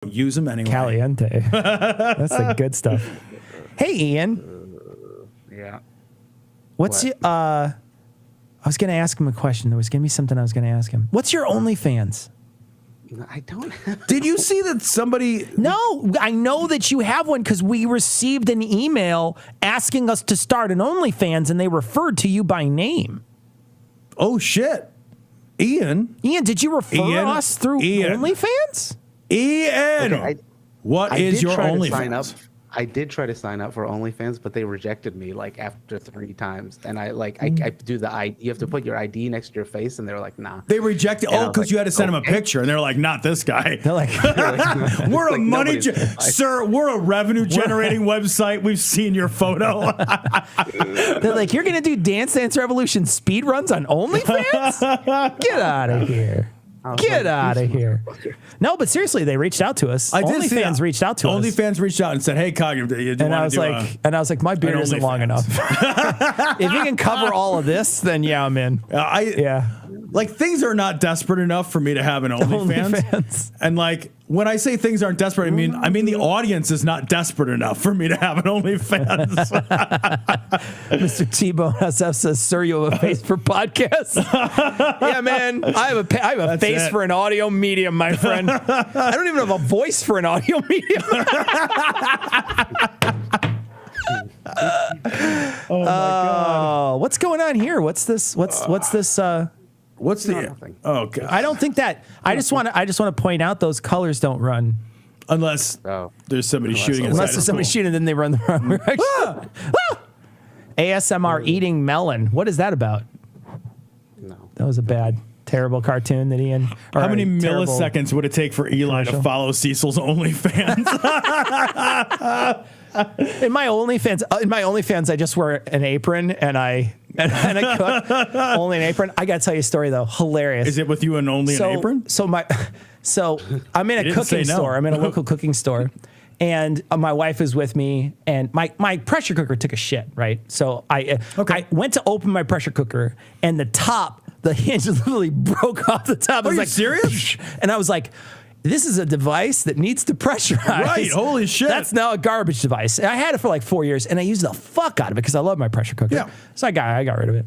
use them anyway. Caliente. That's the good stuff. Hey, Ian. Yeah. What's your, I was going to ask him a question. There was going to be something I was going to ask him. What's your OnlyFans? I don't have. Did you see that somebody? No, I know that you have one because we received an email asking us to start an OnlyFans and they referred to you by name. Oh, shit. Ian, did you refer us through OnlyFans? Ian, Okay, what is your OnlyFans? I did try to sign up for OnlyFans, but they rejected me like after 3 times. And I do the ID. You have to put your ID next to your face, and they're like, nah. They rejected. And Because you had to send them a picture, and they're like, not this guy. They're like, we're sir, we're a revenue generating website. We've seen your photo. They're like, you're gonna do Dance Dance Revolution speed runs on OnlyFans? Get out of here. Get out of here. No, but seriously, they reached out to us. OnlyFans reached out to us. OnlyFans reached out and said, hey, Cog, and I was like, my beard isn't long enough. If you can cover all of this, then yeah, I'm in. Like, things are not desperate enough for me to have an OnlyFans. And like, when I say things aren't desperate, I mean the audience is not desperate enough for me to have an OnlyFans. Mr. T-Bone SF says, sir, you have a face for podcasts. Yeah, man, I have a face for an audio medium, my friend. I don't even have a voice for an audio medium. Oh my God. What's going on here? What's this? What's this? What's the? Oh God! I don't think that. I just want to point out those colors don't run unless there's somebody shooting. Unless there's somebody shooting, then they run the wrong direction. ASMR eating melon. What is that about? No, that was a bad, terrible cartoon that Ian. How many milliseconds would it take for Eli to follow Cecil's OnlyFans? In my OnlyFans, I just wear an apron and I cook. Only an apron. I gotta tell you a story though. Hilarious. Is it with you and only an apron? So I'm in a cooking store. I'm in a local cooking store, and my wife is with me, and my pressure cooker took a shit. Right. So I went to open my pressure cooker, and the hinge literally broke off the top. Are you serious? And I was like, this is a device that needs to pressurize. Right, holy shit. That's now a garbage device. I had it for like 4 years, and I used the fuck out of it because I love my pressure cooker. Yeah. So I got rid of it.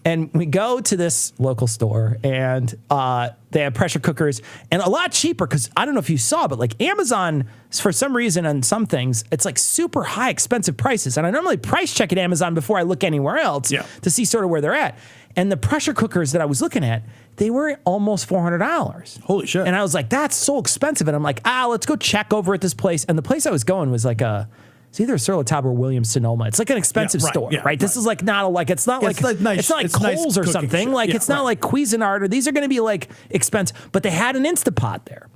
And we go to this local store, and they have pressure cookers, and a lot cheaper because I don't know if you saw, but like Amazon, for some reason on some things, it's like super high, expensive prices. And I normally price check at Amazon before I look anywhere else to see sort of where they're at. And the pressure cookers that I was looking at, they were almost $400. Holy shit. And I was like, that's so expensive. And I'm like, let's go check over at this place. And the place I was going was like it's either a Sur La Table or Williams Sonoma. It's like an expensive store, right? This is like it's not like Kohl's or something. Like it's not like Cuisinart, or these are going to be like expensive. But they had an Instapot there.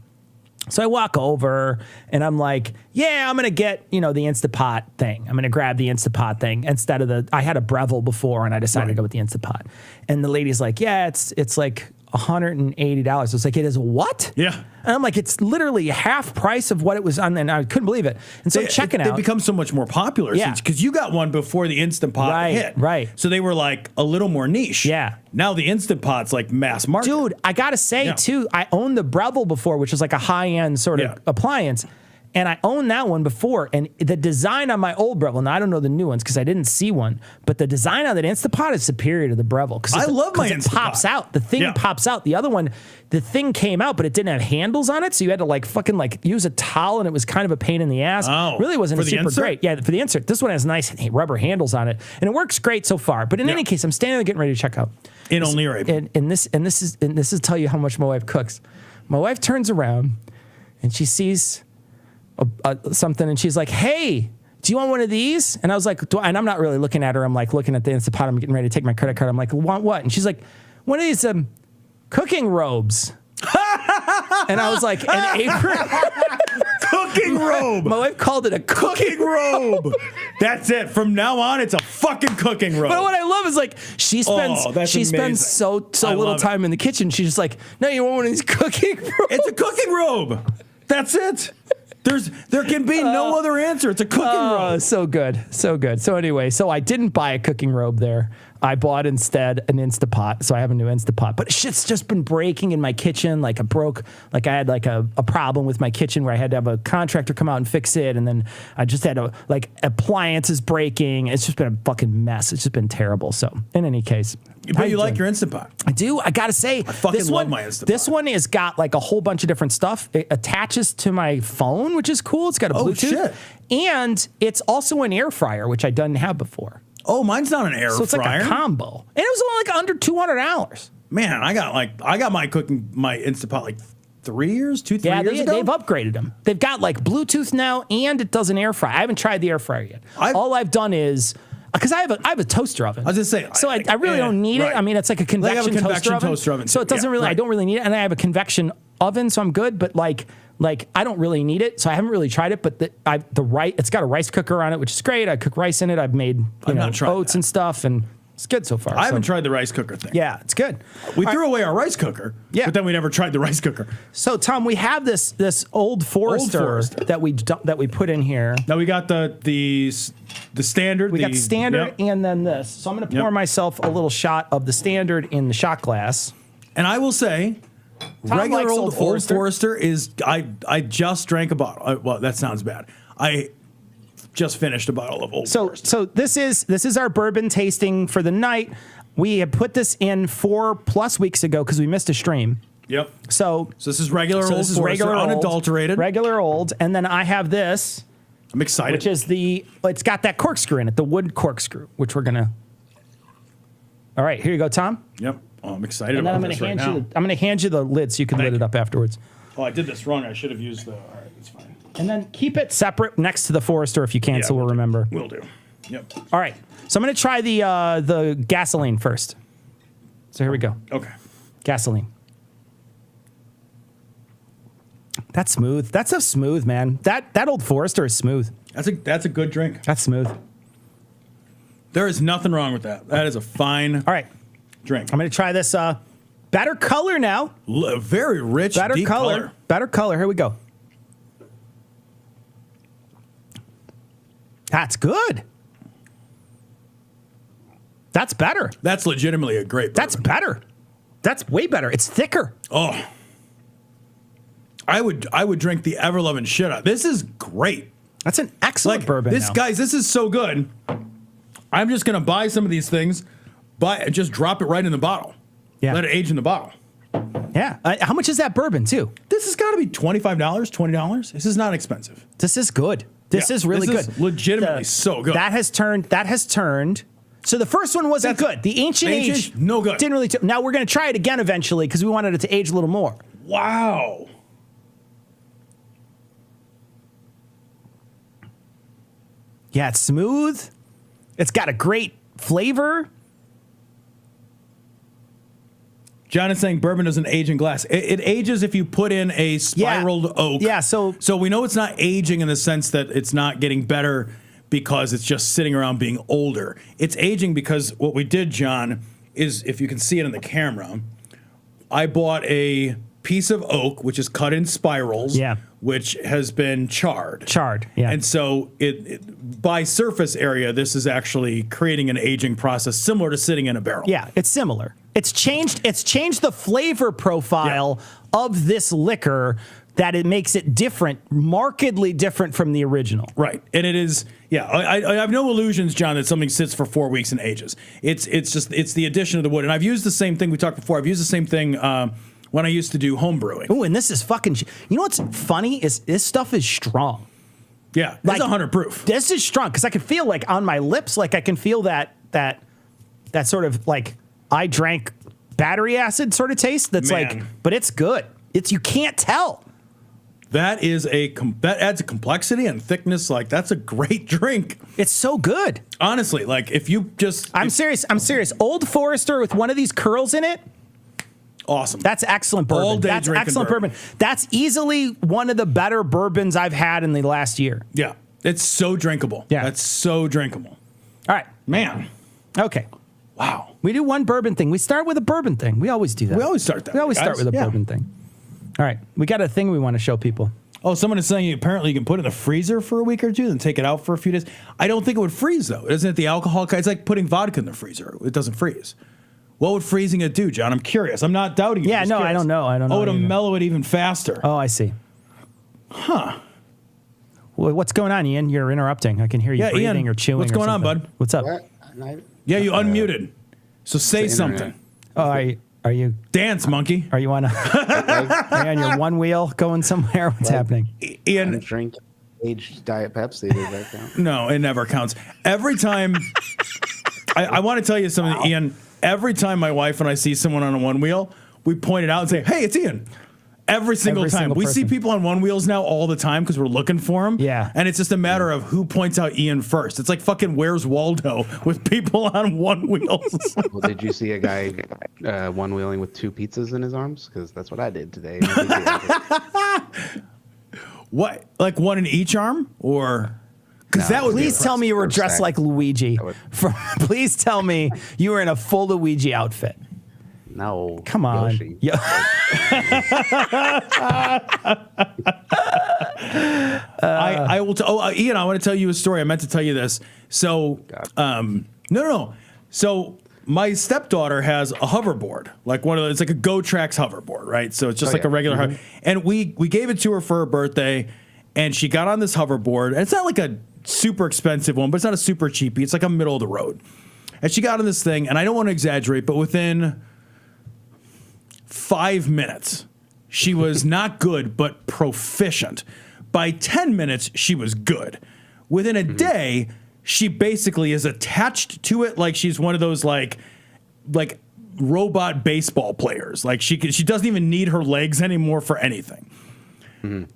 So I walk over and I'm like, yeah, I'm going to get, the Instapot thing. I'm going to grab the Instapot thing instead of I had a Breville before and I decided to go with the Instapot. And the lady's like, yeah, it's like $180. I was like, it is what? Yeah. And I'm like, it's literally half price of what it was on. And I couldn't believe it. And so checking out. They've become so much more popular because you got one before the Instant Pot hit. Right. So they were like a little more niche. Yeah. Now the Instant Pot's like mass market. Dude, I got to say too, I owned the Breville before, which is like a high-end sort of appliance. And I owned that one before, and the design on my old Breville, now I don't know the new ones because I didn't see one, but the design on that Instapot is superior to the Breville. I love my Instapot. It pops out. The thing pops out. The other one, the thing came out, but it didn't have handles on it, so you had to use a towel, and it was kind of a pain in the ass. Oh, really wasn't super insert? great. Yeah, for the insert. This one has nice rubber handles on it, and it works great so far. But in any case, I'm standing there getting ready to check out. In only your apron. And this is tell you how much my wife cooks. My wife turns around, and she sees something, and she's like, hey, do you want one of these? And I was like, and I'm not really looking at her. I'm like looking at the Instapot. I'm getting ready to take my credit card. I'm like, want what? And she's like, one of these cooking robes. And I was like, an apron? Cooking robe. My wife called it a cooking robe. That's it. From now on, it's a fucking cooking robe. But what I love is like she spends so little time in the kitchen. She's just like, no, you want one of these cooking robes? It's a cooking robe. There can be no other answer. It's a cooking robe. So good. So anyway, I didn't buy a cooking robe there. I bought instead an Instapot, so I have a new Instapot. But shit's just been breaking in my kitchen. Like I had like a problem with my kitchen where I had to have a contractor come out and fix it, and then I just had appliances breaking. It's just been a fucking mess. It's just been terrible. So in any case, but you like your Instapot? I do. I gotta say, I fucking love my Instapot. This one has got like a whole bunch of different stuff. It attaches to my phone, which is cool. It's got a Bluetooth, shit. And it's also an air fryer, which I didn't have before. Oh, mine's not an air fryer. So it's like a combo. And it was only like under $200. Man, I got my Instapot like 3 years ago. They've upgraded them. They've got like Bluetooth now, and it does an air fryer. I haven't tried the air fryer yet. All I've done is because I have a toaster oven. I was just saying. So I really don't need it. I mean, it's like a convection toaster oven. So it doesn't really. I don't really need it, and I have a convection oven, so I'm good. But like I don't really need it, so I haven't really tried it. But it's got a rice cooker on it, which is great. I cook rice in it. I've made oats and stuff, and it's good so far. I haven't tried the rice cooker thing. Yeah, it's good. We threw away our rice cooker, but then we never tried the rice cooker. So Tom, we have this old Forester that we put in here. Now we got the standard. We got standard, and then this. So I'm going to pour myself a little shot of the standard in the shot glass. And I will say, regular old Forester is. I just drank a bottle. Well, that sounds bad. I just finished a bottle of Old Forester. So this is our bourbon tasting for the night. We had put this in 4+ weeks ago because we missed a stream. Yep. So this is regular old Forester, unadulterated. Regular old, and then I have this. I'm excited. Which is it's got that corkscrew in it, the wood corkscrew, which we're gonna. All right, here you go, Tom. Yep. Oh, I'm excited about this right now. I'm gonna hand you the lid so you can lid it up afterwards. Oh, I did this wrong. I should have used the. All right, that's fine. And then keep it separate next to the Forester if you can, so we'll remember. Will do. Yep. All right. So I'm gonna try the gasoline first. So here we go. Okay. Gasoline. That's smooth. That's a smooth, man. That old Forester is smooth. That's a good drink. That's smooth. There is nothing wrong with that. That is a fine. All right. Drink. I'm going to try this. Better color now. Very rich, deep color. Better color. Here we go. That's good. That's better. That's legitimately a great bourbon. That's better. That's way better. It's thicker. Oh. I would drink the ever-loving shit out. This is great. That's an excellent bourbon. Guys, this is so good. I'm just going to buy some of these things, just drop it right in the bottle. Yeah. Let it age in the bottle. Yeah. How much is that bourbon, too? This has got to be $25, $20. This is not expensive. This is good. This is really good. Is legitimately so good. That has turned. So the first one wasn't good. The Ancient Age, no good. Didn't really. Now we're going to try it again eventually because we wanted it to age a little more. Wow. Yeah, it's smooth. It's got a great flavor. John is saying bourbon doesn't age in glass. It ages if you put in a spiraled oak. Yeah, so we know it's not aging in the sense that it's not getting better because it's just sitting around being older. It's aging because what we did, John, is if you can see it in the camera, I bought a piece of oak, which is cut in spirals, which has been charred. And so it by surface area, this is actually creating an aging process similar to sitting in a barrel. Yeah, it's similar. It's changed the flavor profile of this liquor that it makes it different, markedly different from the original. Right. And it is, I have no illusions, John, that something sits for 4 weeks and ages. It's the addition of the wood. And I've used the same thing we talked before. I've used the same thing when I used to do home brewing. Oh, and this is fucking, you know what's funny is this stuff is strong. Yeah, it's 100 proof. This is strong because I can feel like on my lips, like I can feel that sort of like I drank battery acid sort of taste. That's but it's good. You can't tell. That adds a complexity and thickness. Like that's a great drink. It's so good. Honestly, like if you just, I'm serious. Old Forester with one of these curls in it. Awesome. That's excellent bourbon. All day That's excellent bourbon. That's easily one of the better bourbons I've had in the last year. Yeah. It's so drinkable. Yeah. That's so drinkable. All right. Man. Okay. Wow. We do one bourbon thing. We start with a bourbon thing. We always do that. We always start that. We always start with a bourbon thing. All right. We got a thing we want to show people. Oh, someone is saying apparently you can put it in the freezer for a week or two, then take it out for a few days. I don't think it would freeze, though. Isn't it the alcohol? It's like putting vodka in the freezer. It doesn't freeze. What would freezing it do, John? I'm curious. I'm not doubting you. Yeah, no, I don't know. Oh, it'll mellow it even faster. Oh, I see. Huh. Well, what's going on, Ian? You're interrupting. I can hear you breathing Ian, or chewing. What's going on, bud? What's up? Yeah, you unmuted. So say something. Oh, are you dance, monkey? Are you on are you on your one wheel going somewhere? What's happening? Ian, drink aged Diet Pepsi. Does that count? No, it never counts. Every time, I want to tell you something, Ian. Every time my wife and I see someone on a one wheel, we point it out and say, "Hey, it's Ian." Every single time. We see people on one wheels now all the time because we're looking for them. Yeah. And it's just a matter of who points out Ian first. It's like fucking Where's Waldo with people on one wheels. Well, did you see a guy one wheeling with 2 pizzas in his arms? Because that's what I did today. What? Like one in each arm? Or... Because that would please tell me you were dressed like Luigi. Please tell me you were in a full Luigi outfit. No. Come on. Yoshi. I will. Ian, I want to tell you a story. I meant to tell you this. So, no. So my stepdaughter has a hoverboard, like one of those. It's like a GoTrax hoverboard, right? So it's just like a regular. And we gave it to her for her birthday, and she got on this hoverboard. And it's not like a super expensive one, but it's not a super cheapie. It's like a middle of the road. And she got on this thing, and I don't want to exaggerate, but within 5 minutes, she was not good, but proficient. By 10 minutes, she was good. Within a day, she basically is attached to it like she's one of those like robot baseball players. Like she doesn't even need her legs anymore for anything.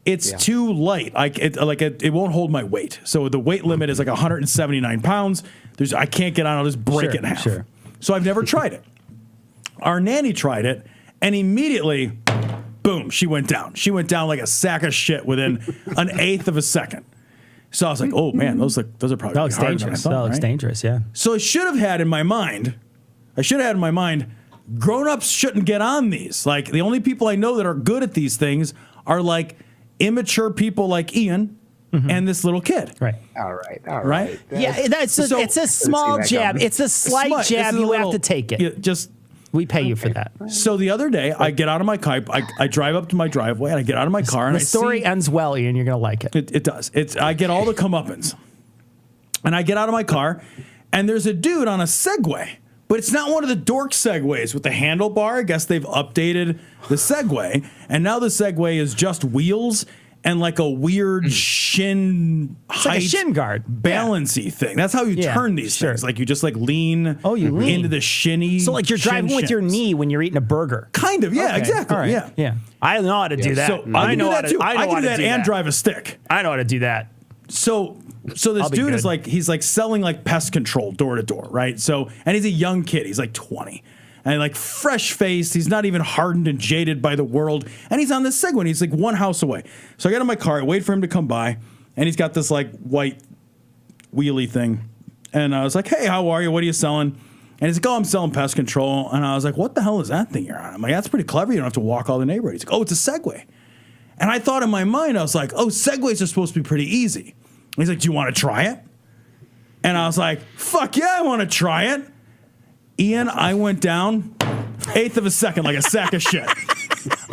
It's too light. It won't hold my weight. So the weight limit is like 179 pounds. I can't get on. I'll just break it in half. Sure. So I've never tried it. Our nanny tried it. And immediately, boom, she went down. She went down like a sack of shit within an eighth of a second. So I was like, oh, man, those are probably dangerous. That looks dangerous, yeah. So I should have had in my mind, grown-ups shouldn't get on these. Like, the only people I know that are good at these things are, like, immature people like Ian and this little kid. Right. All right. Yeah, it's a small jab. It's a slight jab. You have to take it. We pay you for that. So the other day, I get out of my car. I drive up to my driveway, and I get out of my car. And the story ends well, Ian. You're going to like it. It does. I get all the comeuppance. And I get out of my car, and there's a dude on a Segway. But it's not one of the dork Segways with the handlebar. I guess they've updated the Segway. And now the Segway is just wheels and like a weird shin height, like a shin guard balancy thing. That's how you turn these things. Like you just like lean into the shinny. So like you're driving with your knee when you're eating a burger. Kind of, yeah, exactly. Right. Yeah. I know how to do that. So I know that too. I can do that and drive a stick. I know how to do that. So this dude is like, he's like selling like pest control door to door, right? So, and he's a young kid. He's like 20. And like fresh faced, he's not even hardened and jaded by the world. And he's on this Segway, and he's like one house away. So I get in my car, I wait for him to come by, and he's got this like white wheelie thing. And I was like, hey, how are you? What are you selling? And he's like, oh, I'm selling pest control. And I was like, what the hell is that thing you're on? I'm like, that's pretty clever. You don't have to walk all the neighborhood. He's like, oh, it's a Segway. And I thought in my mind, I was like, oh, Segways are supposed to be pretty easy. And he's like, do you want to try it? And I was like, fuck yeah, I want to try it. Ian, I went down eighth of a second like a sack of shit.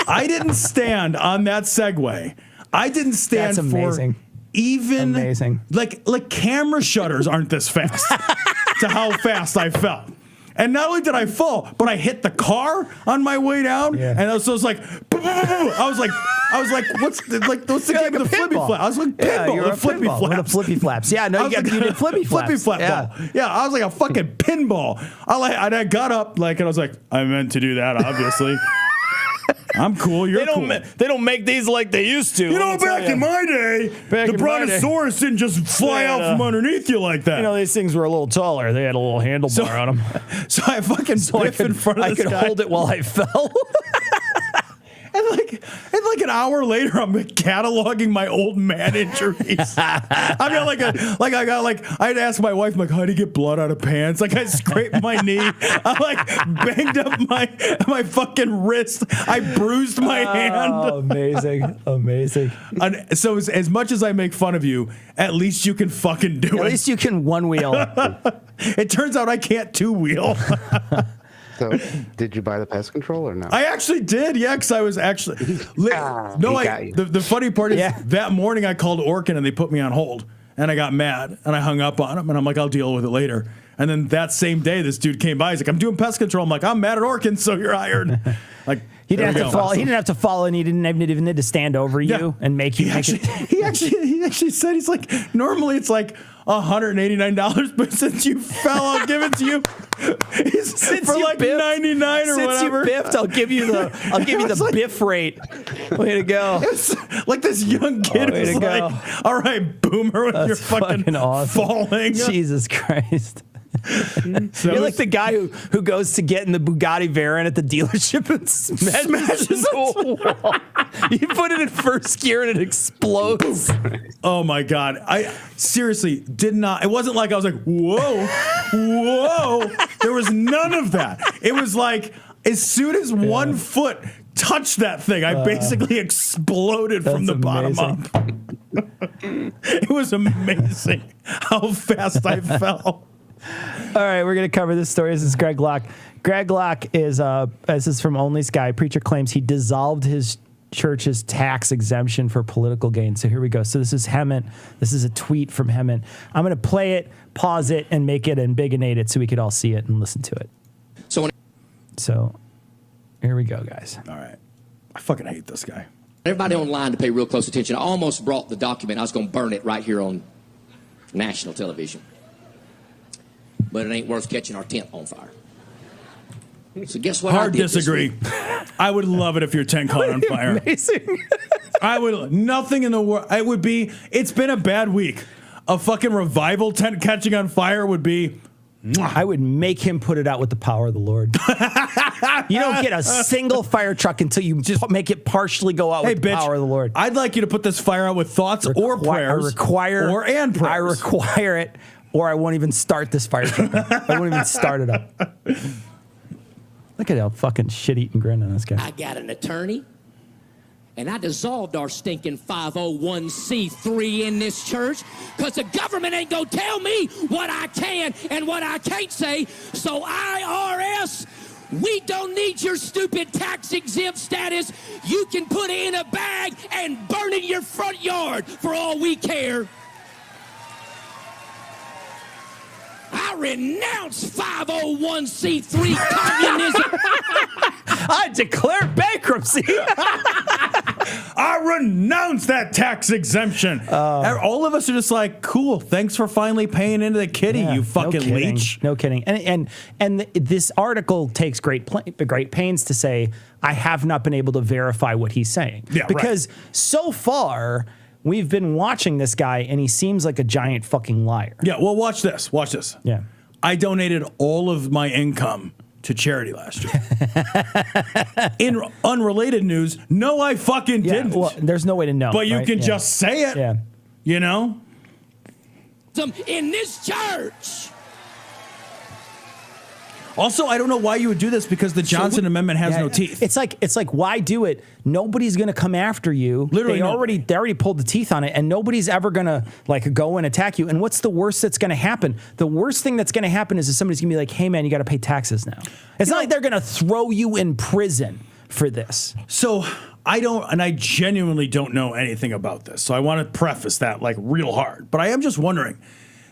I didn't stand on that Segway. I didn't stand for even like camera shutters aren't this fast to how fast I fell. And not only did I fall, but I hit the car on my way down, and I was like, I was like, what's the game of the flippy flap? I was like, pinball, the flippy flaps. One of the flippy flaps. Yeah, no, you did flippy flaps. Flippy flap ball. Yeah, I was like a fucking pinball. I got up and I was like, I meant to do that, obviously. I'm cool. You're cool. They don't make these like they used to. You know, back in my day, the Brontosaurus didn't just fly out from underneath you like that. You know, these things were a little taller. They had a little handlebar on them. So I fucking biff in front of this guy. I could hold it while I fell. And like an hour later, I'm cataloging my old man injuries. I'd ask my wife, I'm like, how'd he get blood out of pants? Like, I scraped my knee. I like banged up my fucking wrist. I bruised my hand. Oh, amazing. And so as much as I make fun of you, at least you can fucking do it. At least you can one wheel. It turns out I can't two wheel. So, did you buy the pest control or no? I actually did, yeah, because I was actually... The funny part is that morning I called Orkin and they put me on hold. And I got mad and I hung up on him and I'm like, I'll deal with it later. And then that same day, this dude came by. He's like, I'm doing pest control. I'm like, I'm mad at Orkin, so you're hired. Like, he didn't have to fall. He didn't have to fall, and he didn't even need to stand over you and make you. He actually said, he's like, normally it's like $189, but since you fell, I'll give it to you. Since for like biffed, 99 or whatever. Since you biffed, I'll give you the biff rate. Way to go! It's like this young kid was like, "All right, boomer, with your fucking awesome. Falling." Jesus Christ. You're like the guy who goes to get in the Bugatti Veyron at the dealership and smashes the wall. You put it in first gear and it explodes. Oh my God. I seriously did not. It wasn't like I was like, whoa. There was none of that. It was like as soon as 1 foot touched that thing, I basically exploded from the bottom up. It was amazing how fast I fell. All right, we're going to cover this story. This is Greg Locke. Greg Locke is, this is from Only Sky. Preacher claims he dissolved his church's tax exemption for political gain. So here we go. So this is Hemant. This is a tweet from Hemant. I'm going to play it, pause it, and make it and bigonate it so we could all see it and listen to it. So here we go, guys. All right. I fucking hate this guy. Everybody online to pay real close attention. I almost brought the document. I was going to burn it right here on national television. But it ain't worth catching our tent on fire. So guess what? Hard disagree. I would love it if your tent caught on fire. Amazing. I would. Nothing in the world. It would be. It's been a bad week. A fucking revival tent catching on fire would be. I would make him put it out with the power of the Lord. You don't get a single fire truck until you just make it partially go out with the power of the Lord. I'd like you to put this fire out with thoughts or prayers. Prayers. I require it. Or I won't even start this fire truck. I won't even start it up. Look at how fucking shit-eating grin on this guy. I got an attorney, and I dissolved our stinking 501c3 in this church because the government ain't gonna tell me what I can and what I can't say. So IRS, we don't need your stupid tax-exempt status. You can put it in a bag and burn it in your front yard for all we care. I renounce 501c3 communism. I declare bankruptcy. I renounce that tax exemption. All of us are just like, cool, thanks for finally paying into the kitty, you fucking leech. No kidding. And this article takes great pains to say, I have not been able to verify what he's saying. Yeah, because so far, we've been watching this guy, and he seems like a giant fucking liar. Yeah, well, watch this. Watch this. Yeah. I donated all of my income to charity last year. In unrelated news, no, I fucking didn't. Well, there's no way to know. But you can just say it. Yeah. You know? In this church. Also, I don't know why you would do this because the Johnson Amendment has no teeth. It's like why do it? Nobody's going to come after you. Literally, they already pulled the teeth on it, and nobody's ever going to like go and attack you. And what's the worst that's going to happen? The worst thing that's going to happen is that somebody's going to be like, "Hey, man, you got to pay taxes now." It's not like they're going to throw you in prison for this. So I don't, and I genuinely don't know anything about this. So I want to preface that like real hard. But I am just wondering.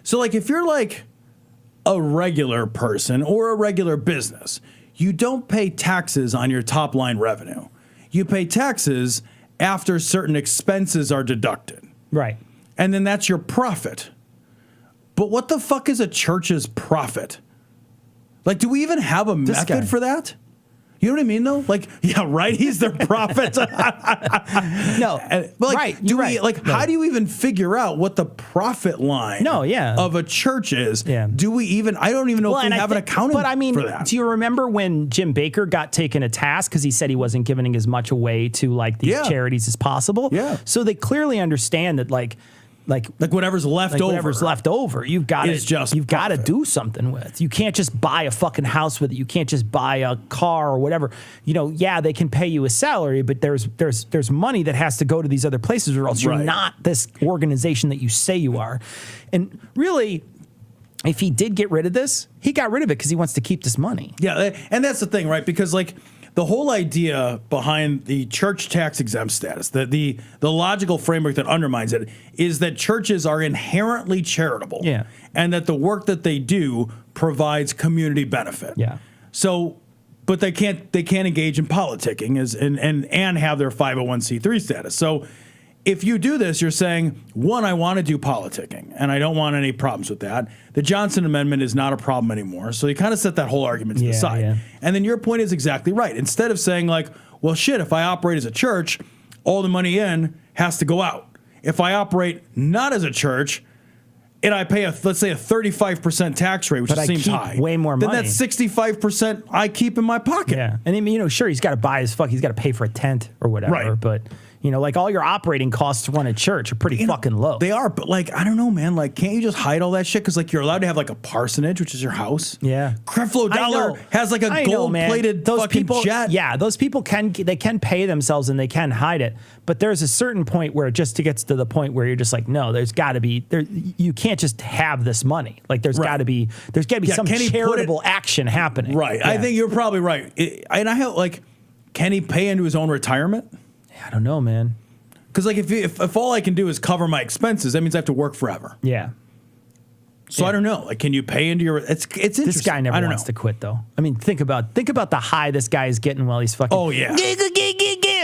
So like, if you're like a regular person or a regular business, you don't pay taxes on your top line revenue. You pay taxes after certain expenses are deducted. Right. And then that's your profit. But what the fuck is a church's profit? Like, do we even have a method for that? You know what I mean, though? Like, yeah, right? He's their prophet. No, but like, right. Do we, right. like, how do you even figure out what the profit line of a church is? Yeah. Do we even, I don't even know if we have an accounting for that. Do you remember when Jim Baker got taken to task because he said he wasn't giving as much away to like these charities as possible? Yeah. So they clearly understand that like whatever's left over, you've got to do something with. You can't just buy a fucking house with it. You can't just buy a car or whatever. You know, yeah, they can pay you a salary, but there's money that has to go to these other places, or else you're not this organization that you say you are. And really, if he did get rid of this, he got rid of it because he wants to keep this money. Yeah, and that's the thing, right? Because like, the whole idea behind the church tax exempt status, the logical framework that undermines it, is that churches are inherently charitable, and that the work that they do provides community benefit. Yeah. So, but they can't engage in politicking and have their 501c3 status. So, if you do this, you're saying, one, I want to do politicking, and I don't want any problems with that. The Johnson Amendment is not a problem anymore. So you kind of set that whole argument to the side. Yeah. And then your point is exactly right. Instead of saying like, well, shit, if I operate as a church, all the money in has to go out. If I operate not as a church, and I pay let's say a 35% tax rate, which seems high, way more money. Then that's 65% I keep in my pocket. Yeah. And I mean, you know, sure, he's got to buy his he's got to pay for a tent or whatever, right. But you know, like all your operating costs to run a church are pretty fucking low. They are, but like, I don't know, man. Like, can't you just hide all that shit? Because like, you're allowed to have like a parsonage, which is your house. Yeah. Creflo Dollar has like a gold-plated fucking jet. Yeah, those people can pay themselves and they can hide it. But there's a certain point where it just gets to the point where you're just like, no, there's got to be you can't just have this money. Like, there's got to be some charitable action happening. Right. Yeah. I think you're probably right. And I have like, can he pay into his own retirement? I don't know, man. Because like if all I can do is cover my expenses, that means I have to work forever. Yeah. So I don't know. Like, can you pay into your? It's interesting. This guy never wants to quit, though. I mean, think about the high this guy is getting while he's fucking. Oh yeah.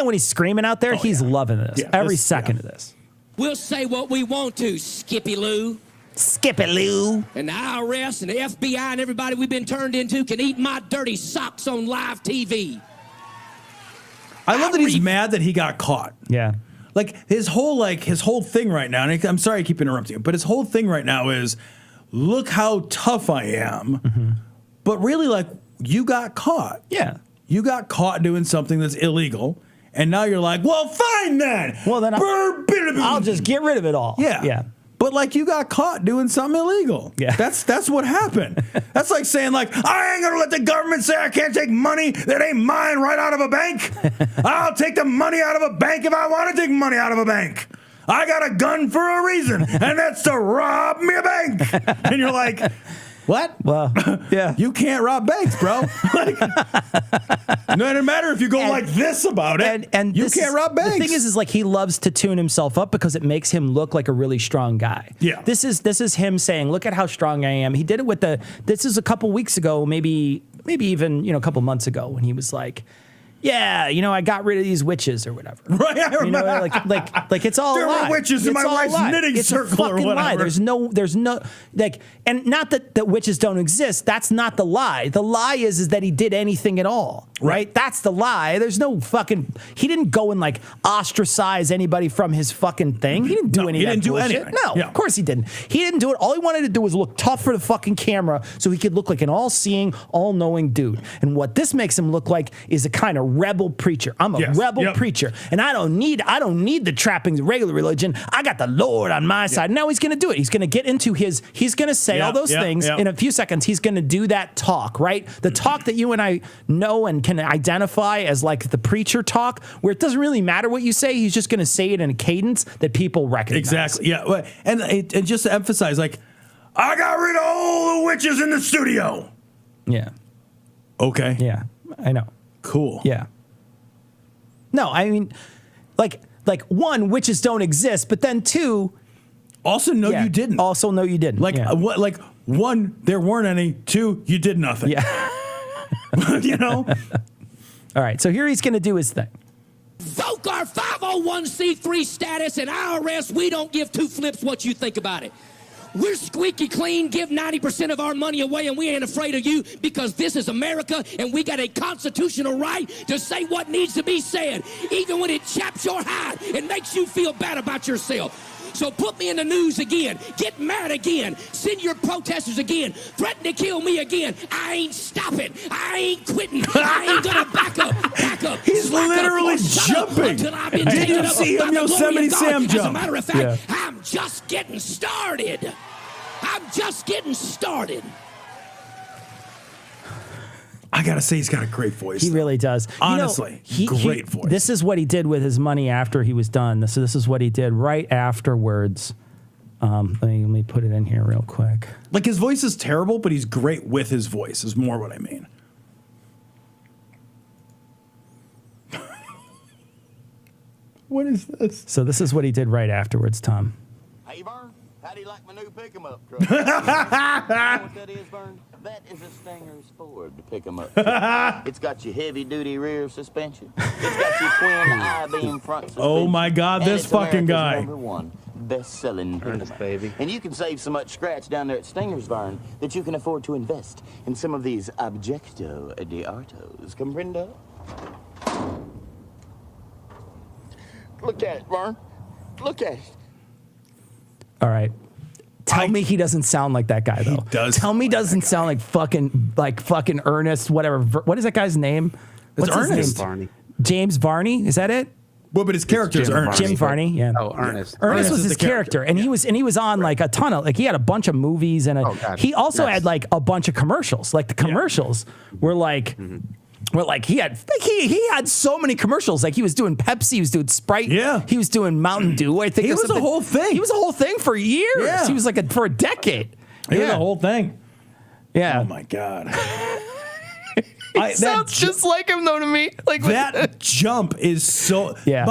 When he's screaming out there, he's loving this. Yeah, every second of this. We'll say what we want to, Skippy Lou. Skippy Lou. And the IRS and the FBI and everybody we've been turned into can eat my dirty socks on live TV. I love that he's mad that he got caught. Yeah. Like his whole thing right now, and I'm sorry I keep interrupting you, but his whole thing right now is, look how tough I am. Mm-hmm. But really, like, you got caught. Yeah. You got caught doing something that's illegal, and now you're like, well, fine then. Well, then I'll just get rid of it all. Yeah. Yeah. But like, you got caught doing something illegal. Yeah. That's what happened. That's like saying like, I ain't gonna let the government say I can't take money that ain't mine right out of a bank. I'll take the money out of a bank if I want to take money out of a bank. I got a gun for a reason, and that's to rob me a bank. And you're like, what? Well, yeah. You can't rob banks, bro. Like, no, it doesn't matter if you go like this about it. And you can't rob banks. The thing is like, he loves to tune himself up because it makes him look like a really strong guy. Yeah. This is him saying, look at how strong I am. He did it with this is a couple weeks ago, maybe even, a couple months ago, when he was like, yeah, I got rid of these witches or whatever. Right, I remember. Like it's all there a lie. There were witches in my wife's knitting circle or whatever. Lie. There's no like, and not that witches don't exist. That's not the lie. The lie is that he did anything at all. Right? That's the lie. There's no fucking. He didn't go and like ostracize anybody from his fucking thing. He didn't do any. He didn't do anything. No, of course he didn't. He didn't do it. All he wanted to do was look tough for the fucking camera, so he could look like an all-seeing, all-knowing dude. And what this makes him look like is a kind of rebel preacher. I'm a rebel preacher, and I don't need the trappings of regular religion. I got the Lord on my side. Now he's going to do it. He's going to get into he's going to say all those things in a few seconds. He's going to do that talk, right? The talk that you and I know and can identify as like the preacher talk, where it doesn't really matter what you say. He's just going to say it in a cadence that people recognize. Exactly. Yeah. And just to emphasize, like, I got rid of all the witches in the studio. Yeah. Okay. Yeah. I know. Cool. Yeah. No, I mean, like one, witches don't exist, but then two, also no, you didn't. Also no, you didn't. Like what? Like one, there weren't any. Two, you did nothing. Yeah. All right. So here he's going to do his thing. Revoke our 501c3 status and IRS. We don't give two flips what you think about it. We're squeaky clean, give 90% of our money away, and we ain't afraid of you because this is America, and we got a constitutional right to say what needs to be said, even when it chaps your hide and makes you feel bad about yourself. So put me in the news again, get mad again, send your protesters again, threaten to kill me again. I ain't stopping. I ain't quitting. I ain't gonna back up. He's literally jumping. Did you see him, Yosemite Sam jump? As a matter of fact, I'm just getting started. I gotta say, he's got a great voice. He really does. Honestly, great voice. This is what he did with his money after he was done. So this is what he did right afterwards. Let me put it in here real quick. Like, his voice is terrible, but he's great with his voice, is more what I mean. What is this? So this is what he did right afterwards, Tom. Hey, Vern, how do you like my new pick-em-up truck? You know what that is, Vern? That is a Stinger's Ford pick-em-up truck. It's got your heavy-duty rear suspension. It's got your twin I-beam front suspension. Oh, my God, this fucking guy. #1 best-selling Ernest, baby. And you can save so much scratch down there at Stinger's, Vern, that you can afford to invest in some of these Objecto de Artos. Comprendo? Look at it, Vern. Look at it. All right. Tell me he doesn't sound like that guy, though. He does. Tell me he doesn't sound like fucking Ernest, whatever. What is that guy's name? What's his Ernest. name? Varney. James Varney? Is that it? Well, but his character is Jim Ernest. Jim Varney, yeah. Oh, Ernest. Ernest was is his the character, and he was on like a ton of, like, he had a bunch of movies, and God. he also Yes. had like a bunch of commercials. Like the commercials were like. Well, like he had so many commercials. Like he was doing Pepsi, he was doing Sprite, he was doing Mountain Dew. I think He was a whole thing. He was a whole thing for years. Yeah. He was like for a decade. He was the whole thing. Yeah. Oh, my God. Sounds just like him, though, to me. Like that jump is so. Yeah.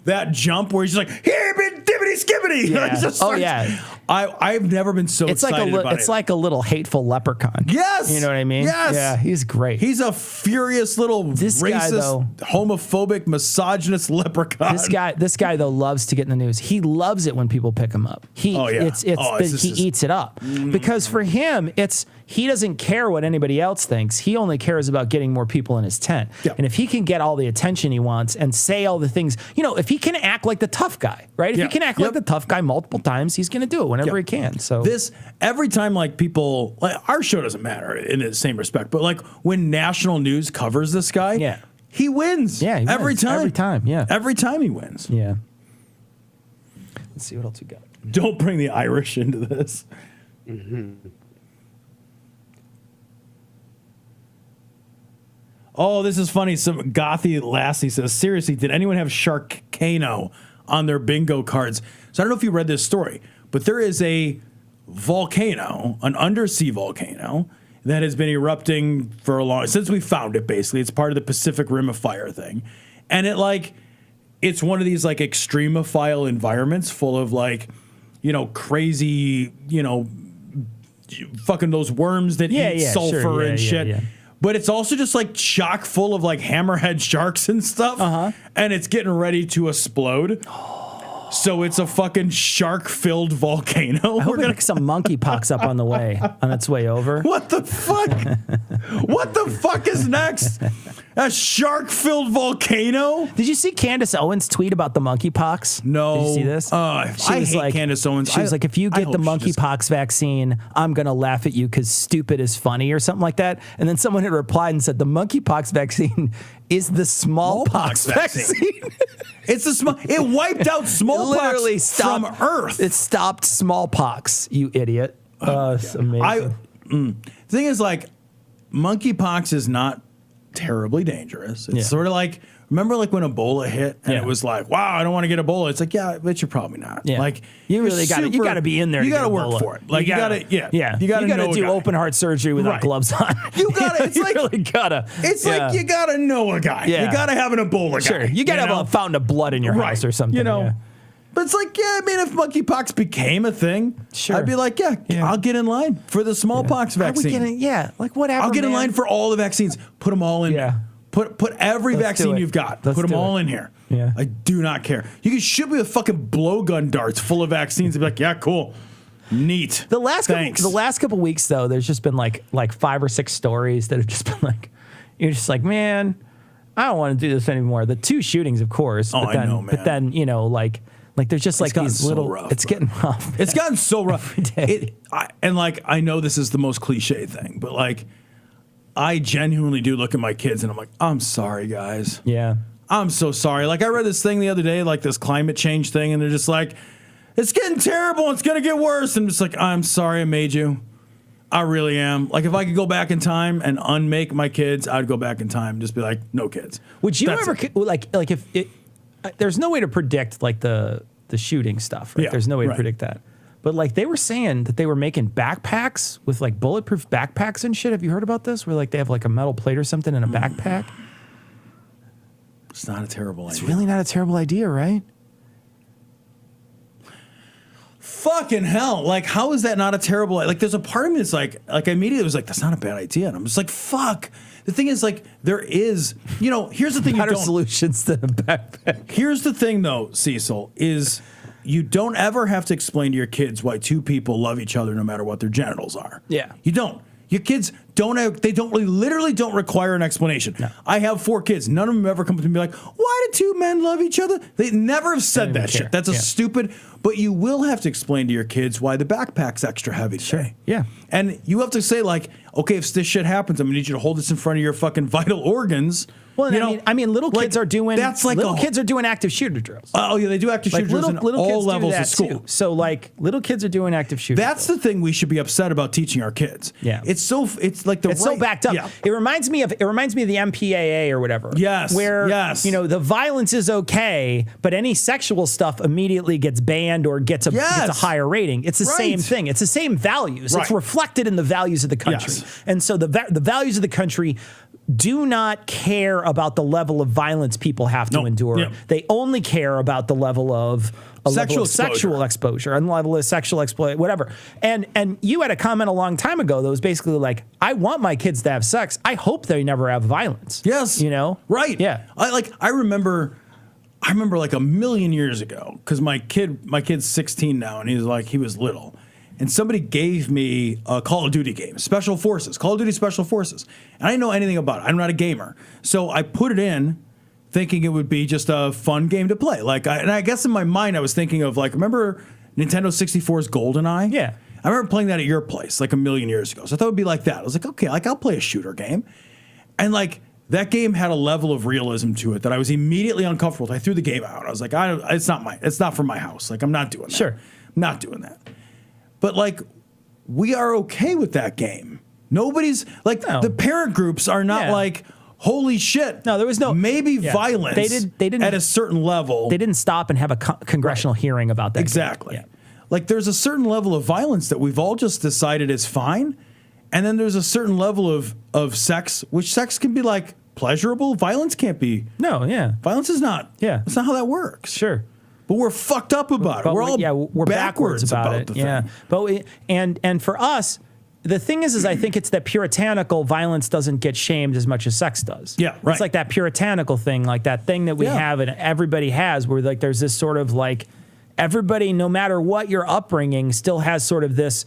That jump where he's like, hibbity dibbity skibbity. Yeah. He just Oh, starts- yeah. I've never been so it's like excited about it. it's like a little hateful leprechaun. Yes. You know what I mean? Yes. Yeah, he's great. He's a furious little This guy, racist, though- homophobic, misogynist leprechaun. This guy though loves to get in the news. He loves it when people pick him up. He eats it up because for him he doesn't care what anybody else thinks. He only cares about getting more people in his tent. Yeah. And if he can get all the attention he wants and say all the things, if he can act like the tough guy, right? If he can act like the tough guy multiple times, he's going to do it whenever he can. So every time, like, people, like, our show doesn't matter in the same respect, but like when national news covers this guy, he wins. Yeah, every time. Every time, yeah. Every time he wins. Yeah. Let's see what else we got. Don't bring the Irish into this. Oh, this is funny. Some gothy lassie says, seriously, did anyone have Sharkano on their bingo cards? So I don't know if you read this story, but there is a volcano, an undersea volcano, that has been erupting for since we found it, basically. It's part of the Pacific Rim of Fire thing. And it's one of these like extremophile environments full of like, crazy, fucking those worms that eat sulfur and shit. Yeah. But it's also just like chock full of like hammerhead sharks and stuff. And it's getting ready to explode. So it's a fucking shark-filled volcano. I hope it picks some monkeypox up on its way over. What the fuck? What the fuck is next? A shark-filled volcano? Did you see Candace Owens tweet about the monkeypox? No. Did you see this? I hate Candace Owens. She was like, if you get the monkeypox vaccine, I'm going to laugh at you because stupid is funny or something like that. And then someone had replied and said, the monkeypox vaccine is the smallpox vaccine. It's it wiped out smallpox from Earth. It stopped smallpox, you idiot. It's amazing. The thing is, like, monkeypox is not terribly dangerous. It's sort of like, remember like when Ebola hit and it was like, wow, I don't want to get Ebola. It's like, yeah, but you're probably not. Yeah. Like you really got to be in there. You got to work for it. Like you got to, you got to do open heart surgery without gloves on. You got to. It's you like really gotta. It's like you got to know a guy. Yeah. You got to have an Ebola guy. Sure, you got to have a fountain of blood in your house or something. But it's like, I mean, if monkeypox became a thing, I'd be like, I'll get in line for the smallpox vaccine. Like whatever. I'll get in line for all the vaccines. Put them all in. Yeah. Put every vaccine you've got. Put them all in here. Yeah. I do not care. You can shoot me with fucking blowgun darts full of vaccines and be like, yeah, cool. Neat. The last couple weeks though, there's just been like 5 or 6 stories that have just been like, you're just like, man, I don't want to do this anymore. The 2 shootings, of course. Oh, but then, I know, man. But then, you know, like there's just like these so little. rough, it's bro. getting rough. It's gotten so rough. Every day. And like, I know this is the most cliche thing, but like, I genuinely do look at my kids and I'm like, I'm sorry, guys. Yeah. I'm so sorry. Like, I read this thing the other day, like this climate change thing, and they're just like, it's getting terrible. It's going to get worse. And I'm just like, I'm sorry I made you. I really am. Like, if I could go back in time and unmake my kids, I'd go back in time and just be like, no kids. Would you ever, like if it, there's no way to predict like the shooting stuff, right? Yeah, There's no way to right. predict that. But like they were saying that they were making backpacks with like bulletproof backpacks and shit. Have you heard about this? Where like they have like a metal plate or something in a backpack? It's not a terrible idea. It's really not a terrible idea, right? Fucking hell. Like, how is that not a terrible, like, there's a part of me that's like I immediately was like, that's not a bad idea. And I'm just like, fuck. The thing is, like, there is, you know, here's the thing. Better solutions than a backpack. Here's the thing, though, Cecil, is you don't ever have to explain to your kids why 2 people love each other no matter what their genitals are. Yeah. You don't. Your kids literally don't require an explanation. No. I have 4 kids. None of them ever come up to me and be like, why do 2 men love each other? They never have said that shit. That's a stupid, but you will have to explain to your kids why the backpack's extra heavy today. Yeah. And you have to say, like, okay, if this shit happens, I'm gonna need you to hold this in front of your fucking vital organs. Well, you I mean, little kids are doing kids are doing active shooter drills. Oh yeah, they do active shooter drills in all levels of school. Too. So like little kids are doing active shooter. That's drills. the thing we should be upset about teaching our kids. Yeah, it's like it's so backed up. Yeah. It reminds me of the MPAA or whatever. Yes, where yes. You know the violence is okay, but any sexual stuff immediately gets banned or gets a higher rating. It's the same thing. It's the same values. Right. It's reflected in the values of the country. Yes. And so the values of the country do not care about the level of violence people have to endure. Yeah. They only care about the level of sexual exposure and level of sexual exploit, whatever. And you had a comment a long time ago that was basically like, I want my kids to have sex. I hope they never have violence. Yes. You know? Right. Yeah. I remember like a million years ago, because my kid's 16 now, and he was little. And somebody gave me a Call of Duty game, Call of Duty Special Forces. And I didn't know anything about it. I'm not a gamer. So I put it in thinking it would be just a fun game to play. And I guess in my mind, I was thinking of remember Nintendo 64's GoldenEye? Yeah. I remember playing that at your place like a million years ago. So I thought it would be like that. I was like, okay, I'll play a shooter game. And that game had a level of realism to it that I was immediately uncomfortable with. I threw the game out. I was like, it's not for my house. I'm not doing that. Sure. I'm not doing that. But we are okay with that game. Nobody's the parent groups are not holy shit. No, there was no violence. They didn't at a certain level. They didn't stop and have a congressional hearing about that. Exactly. Game. Yeah. There's a certain level of violence that we've all just decided is fine, and then there's a certain level of sex, which sex can be pleasurable. Violence can't be. No. Yeah. Violence is not. Yeah. That's not how that works. Sure. But we're fucked up about it. We're backwards about it. Yeah. But and for us, the thing is I think it's that puritanical violence doesn't get shamed as much as sex does. Yeah, right. It's like that puritanical thing, like that thing that we have and everybody has, where there's this sort of everybody, no matter what your upbringing, still has sort of this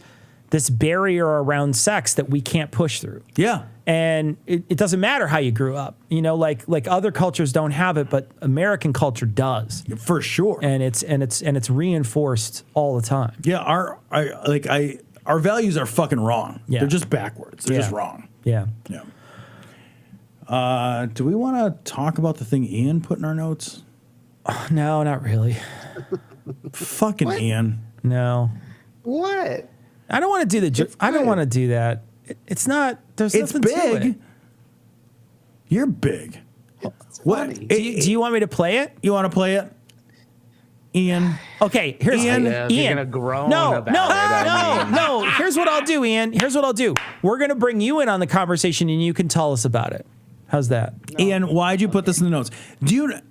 barrier around sex that we can't push through. Yeah. And it doesn't matter how you grew up, like other cultures don't have it, but American culture does, for sure. And it's reinforced all the time. Yeah, our values are fucking wrong. Yeah. They're just backwards. They're just wrong. Yeah. Yeah. Do we want to talk about the thing Ian put in our notes? No, not really. Fucking what? Ian. No. What? I don't want to do I don't want to do that. It's not. There's it's nothing big. to it. You're big. What? Do you want me to play it? You want to play it, Ian? Okay. Here's Ian. Ian. You're gonna groan no. about No. Here's what I'll do, Ian. Here's what I'll do. We're gonna bring you in on the conversation, and you can tell us about it. How's that? No. Ian, why'd you put this in the notes?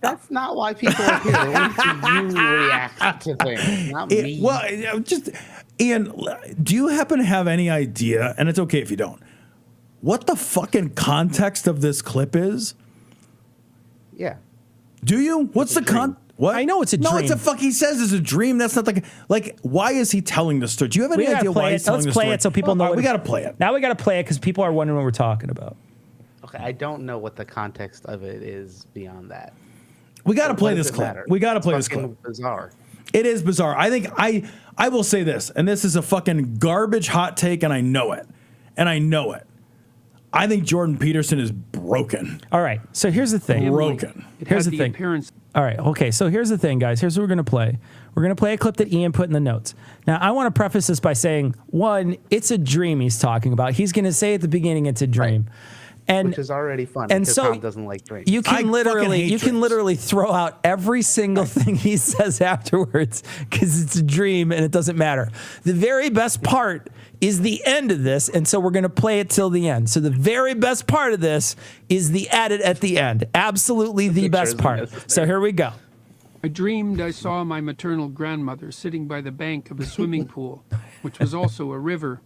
That's not why people are here. Why do you react to things? Not me. Well, just Ian, do you happen to have any idea? And it's okay if you don't. What the fucking context of this clip is? Yeah. Do you? What's the What? I know it's a dream. No, it's a fuck. He says it's a dream. That's not like. Why is he telling the story? Do you have any idea why he's telling the story? Let's play it so people know. We got to play it. Now we got to play it because people are wondering what we're talking about. Okay, I don't know what the context of it is beyond that. We got to play this clip. We got to play this clip. Bizarre. It is bizarre. I think I will say this, and this is a fucking garbage hot take, and I know it. I think Jordan Peterson is broken. All right. So here's the thing. Broken. Here's the thing. All right. Okay. So here's the thing, guys. Here's what we're going to play. We're going to play a clip that Ian put in the notes. Now, I want to preface this by saying, one, it's a dream he's talking about. He's going to say at the beginning it's a dream. Right. And, which is already fun. And because so Tom doesn't like dreams. You can literally throw out every single thing he says afterwards because it's a dream and it doesn't matter. The very best part is the end of this, and so we're going to play it till the end. So the very best part of this is the edit at the end. Absolutely the best part. So here we go. I dreamed I saw my maternal grandmother sitting by the bank of a swimming pool, which was also a river.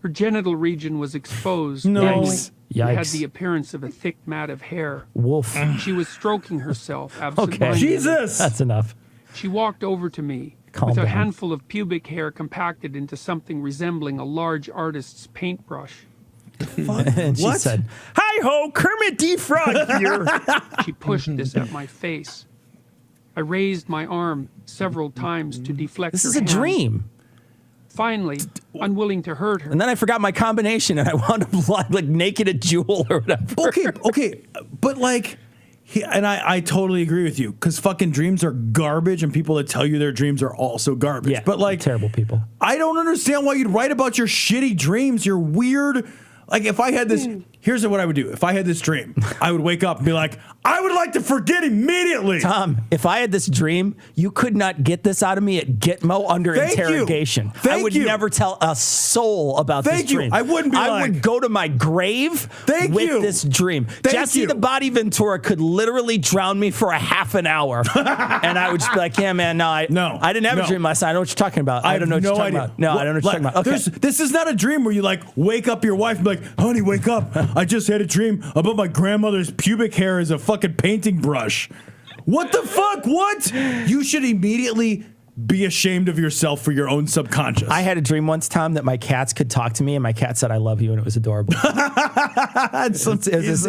Her genital region was exposed. Nice. It had the appearance of a thick mat of hair. Wolf. She was stroking herself absentmindedly. Okay. Jesus. That's enough. She walked over to me Calm with down. a handful of pubic hair compacted into something resembling a large artist's paintbrush. And she said, "Hi-ho, Kermit D. Frog here." She pushed this at my face. I raised my arm several times to deflect This her is a hand. dream. Finally, unwilling to hurt her. And then I forgot my combination and I wound up like naked at Jewel or whatever. Okay. But like, I totally agree with you because fucking dreams are garbage and people that tell you their dreams are also garbage. Yeah, but like, terrible people. I don't understand why you'd write about your shitty dreams, your weird. Like if I had this, here's what I would do. If I had this dream, I would wake up and be like, I would like to forget immediately. Tom, if I had this dream, you could not get this out of me at Gitmo under interrogation. I would never tell a soul about this dream. I wouldn't be I would go to my grave with this dream. Jesse the Body Ventura could literally drown me for a half an hour. And I would just be like, yeah, man, I didn't have a dream last night. I know what you're talking about. I don't know what you're talking about. No, I don't know what you're talking about. Okay. This is not a dream where you like wake up your wife and be like, honey, wake up. I just had a dream about my grandmother's pubic hair as a fucking painting brush. What the fuck? What? You should immediately be ashamed of yourself for your own subconscious. I had a dream once, Tom, that my cats could talk to me, and my cat said, "I love you," and it was adorable. It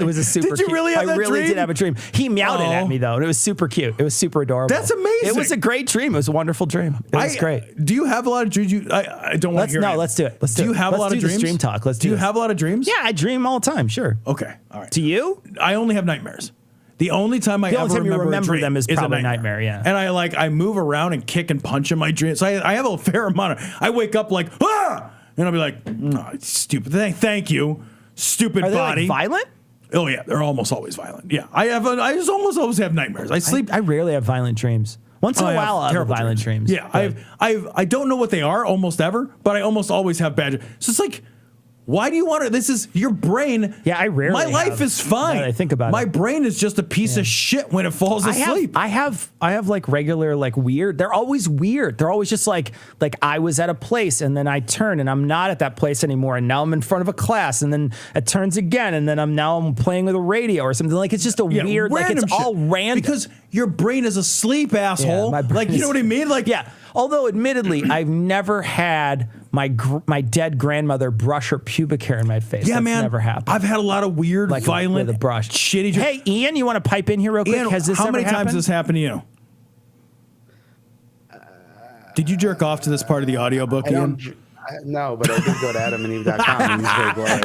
was a super. Did you really have that I really dream? did have a dream. He meowed it at me though, and it was super cute. It was super adorable. That's amazing. It was a great dream. It was a wonderful dream. It was great. Do you have a lot of dreams? I don't want to hear. No, let's do it. Let's do you have a lot of dreams? Dream talk. Let's do. You have a lot of dreams? Yeah, I dream all the time. Sure. Okay. All right. Do you? I only have nightmares. The only time I ever remember them is probably a nightmare. Yeah. And I move around and kick and punch in my dreams. So I have a fair amount of. I wake up like and I'll be like, oh, stupid. Thank you, stupid Are they body. Like violent? Oh yeah, they're almost always violent. Yeah, I just almost always have nightmares. I sleep. I rarely have violent dreams. Once in a while, I have violent dreams. Yeah, I don't know what they are almost ever, but I almost always have bad. So it's like, why do you want to? This is your brain. Yeah, I rarely. My life is fine. I think about it. My brain is just a piece of shit when it falls asleep. I have like regular like weird. They're always weird. They're always just like I was at a place and then I turn and I'm not at that place anymore and now I'm in front of a class and then it turns again and then I'm playing with a radio or something. Like it's just a weird. Like it's all random because your brain is asleep, asshole. Yeah, like you know what I mean? Like yeah. Although, admittedly, I've never had my dead grandmother brush her pubic hair in my face. Yeah, That's man. never happened. I've had a lot of weird, violent, with a brush. shitty. Hey, Ian, you want to pipe in here real quick? Ian, Has this how ever many times happened? has this happened to you? Did you jerk off to this part of the audiobook, Ian? No, but I did go to adamandeve.com.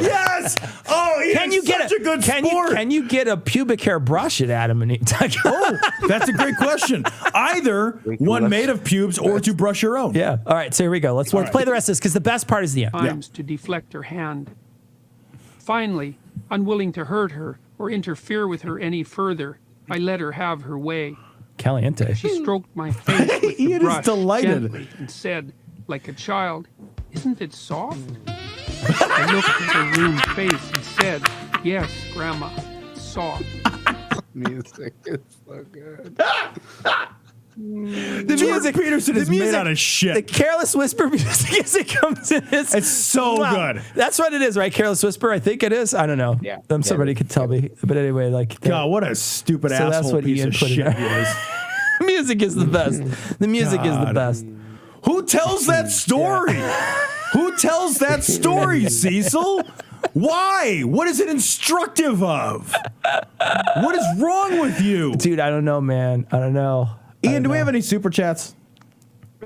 Yes! Oh, Ian's can you get such a good sport. Can you get a pubic hair brush at adamandeve.com? Oh, that's a great question. Either one made of pubes or to brush your own. Yeah. All right, so here we go. Let's play the rest of this because the best part is the end. Times to deflect her hand. Finally, unwilling to hurt her or interfere with her any further, I let her have her way. Caliente. She stroked my face with the Ian brush is delighted. gently and said, like a child, "Isn't it soft?" I looked at her ruined face and said, "Yes, Grandma, soft." Music is so good. The music Peterson is made out of shit. The Careless Whisper music as it comes in. It's so good. That's what it is, right? Careless Whisper, I think it is. I don't know. Yeah. Somebody could tell me. But anyway, like. God, what a stupid So that's asshole what piece Ian of put in shit there. he is. music is the best. The music is the best. Who tells that story? Who tells that story, Cecil? Why? What is it instructive of? What is wrong with you? Dude, I don't know, man. I don't know. Ian, do we have any super chats?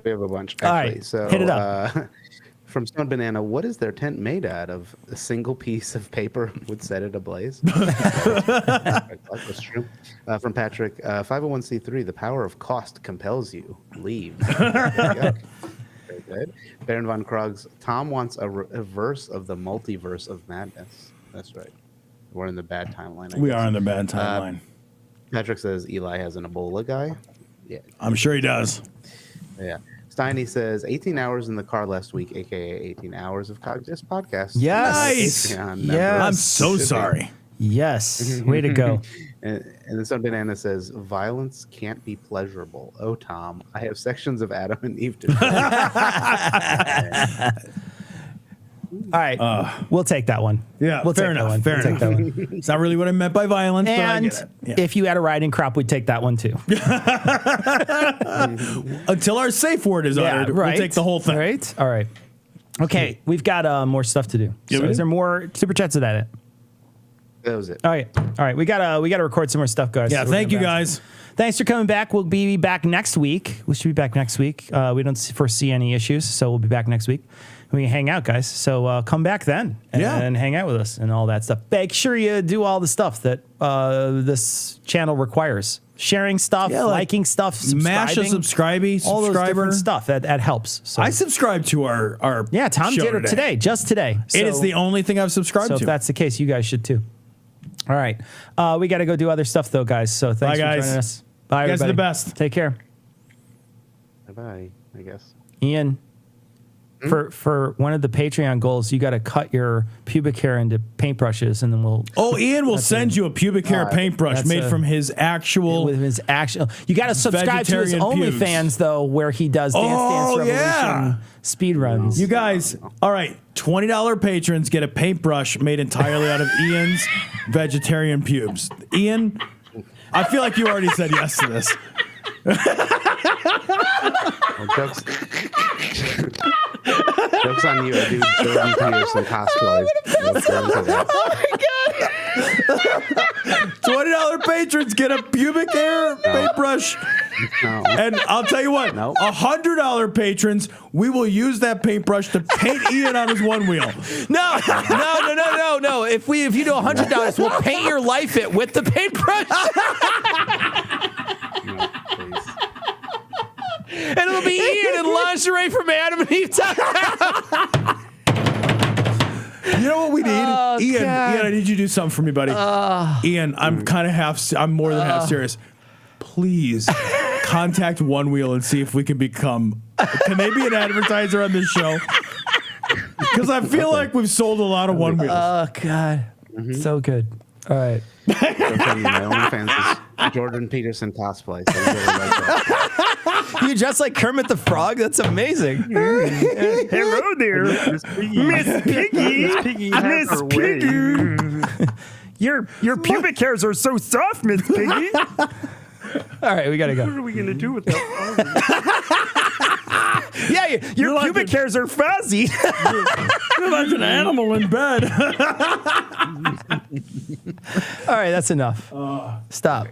We have a bunch, actually. All right, so, hit it up. From Stone Banana, what is their tent made out of? A single piece of paper would set it ablaze. That's true. From Patrick, 501c3, the power of cost compels you. Leave. Very good. Baron von Krog's, Tom wants a verse of the multiverse of madness. That's right. We're in the bad timeline. We are in the bad timeline. Patrick says Eli has an Ebola guy. Yeah. I'm sure he does. Yeah. Steiny says 18 hours in the car last week, aka 18 hours of Cognist podcast. Yes. Yes. I'm so sorry. Yes. Way to go. And then some banana says violence can't be pleasurable. Oh, Tom, I have sections of Adam and Eve to All right. We'll take that one. Yeah, we'll fair take enough. That one. Fair we'll enough. Take that one. It's not really what I meant by violence, And but I get it. Yeah. if you had a riding crop, we'd take that one too. Until our safe word is uttered, right. we'll take the whole thing. Right. All right. Okay, we've got more stuff to do. Yeah, So is there more super chats? Is that it? That was it. All right. We gotta record some more stuff, guys. Yeah, So thank you back. guys. Thanks for coming back. We'll be back next week. We should be back next week. We don't foresee any issues, so we'll be back next week. We can hang out, guys. So come back then and hang out with us and all that stuff. Make sure you do all the stuff that this channel requires. Sharing stuff, liking stuff, Mash a subscribing. All those different stuff. That helps. So. I subscribe to our Tom show did it today, just today. It is the only thing I've subscribed so to. if that's the case, you guys should too. All right. We got to go do other stuff, though, guys. So thanks for joining us. Bye, you guys everybody. are the best. Take care. Bye-bye, I guess. Ian, for one of the Patreon goals, you got to cut your pubic hair into paintbrushes, and then we'll... Oh, Ian will send you a pubic hair paintbrush made from his actual... With his actual... You got to subscribe to his vegetarian pubes. OnlyFans, though, where he does Dance Revolution speed runs. You guys, all right, $20 patrons get a paintbrush made entirely out of Ian's vegetarian pubes. Ian, I feel like you already said yes to this. Joke's on you. I do Jordan Peterson cosplays. $20 patrons get a pubic hair paintbrush. No. And I'll tell you what, $100 patrons, we will use that paintbrush to paint Ian on his one wheel. No. If you do $100, we'll paint your life it with the paintbrush. No, please. And it'll be Ian in lingerie from Adam and Eve. You know what we need? Ian, God. I need you to do something for me, buddy. Ian, I'm more than half serious. Please contact Onewheel and see if we can become. Can they be an advertiser on this show? Because I feel like we've sold a lot of Onewheels. Oh, God. So good. All right. My OnlyFans is Jordan Peterson cosplay. So you really like that. You dress like Kermit the Frog? That's amazing. Hello there, Miss Piggy. Miss Piggy. Your pubic hairs are so soft, Miss Piggy. All right, we gotta go. What are we gonna do with that? Yeah, your pubic hairs are fuzzy. You're like an animal in bed. All right, that's enough. Stop.